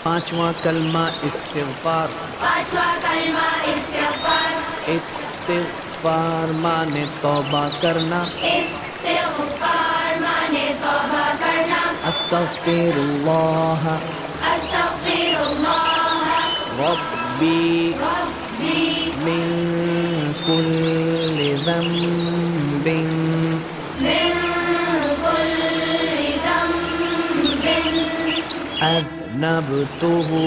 पांचवा कलमा इस्तिग़फ़ार। पांचवा कलमा इस्तिग़फ़ार। इस्तिग़फ़ार माने तौबा करना। इस्तिग़फ़ार माने तौबा करना। अस्तग़फ़िरुल्लाह अस्तग़फ़िरुल्लाह रब्बी रब्बी मिन कुल्लि ज़ंबिन मिन कुल्लि ज़ंबिन अज़नबतुहु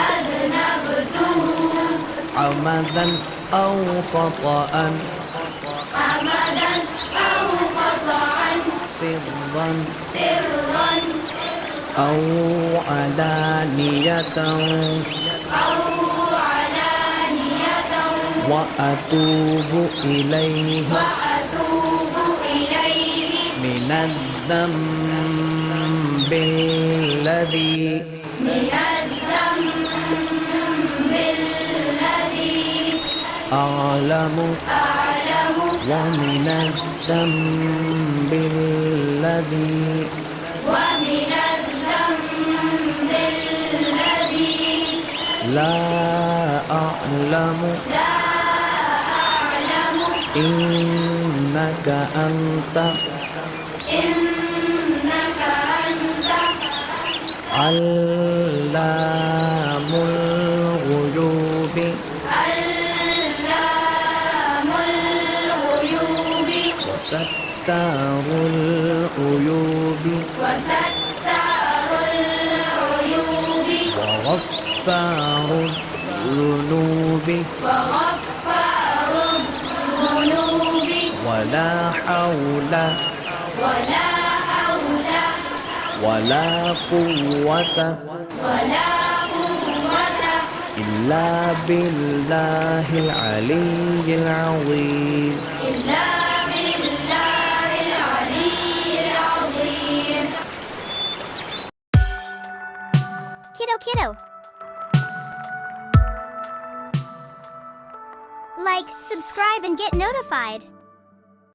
अज़नबतुहु अमदन औ ख़तअन अमदन औ ख़तअन सिर्रन सिर्रन औ अलानियतन औ अलानियतन व अतूबु इलैहि वअतूब इलैहि मिनज़्ज़म्बिल्लज़ी मिनज़्ज़म्बिल्लज़ी अअलमु أعلم व मिनज़्ज़म्बिल्लज़ी ومن الذنب الذي ला अअलमु لا أعلم إنك أنت إنك أنت علام الغيوب علام الغيوب وستار العيوب وستار العيوب وغفار الذنوب وغفار الذنوب ولا حول ولا حول ولا قوة ولا قوة إلا بالله العلي العظيم. إلا بالله العلي العظيم. Kiddo. Like, subscribe and get notified.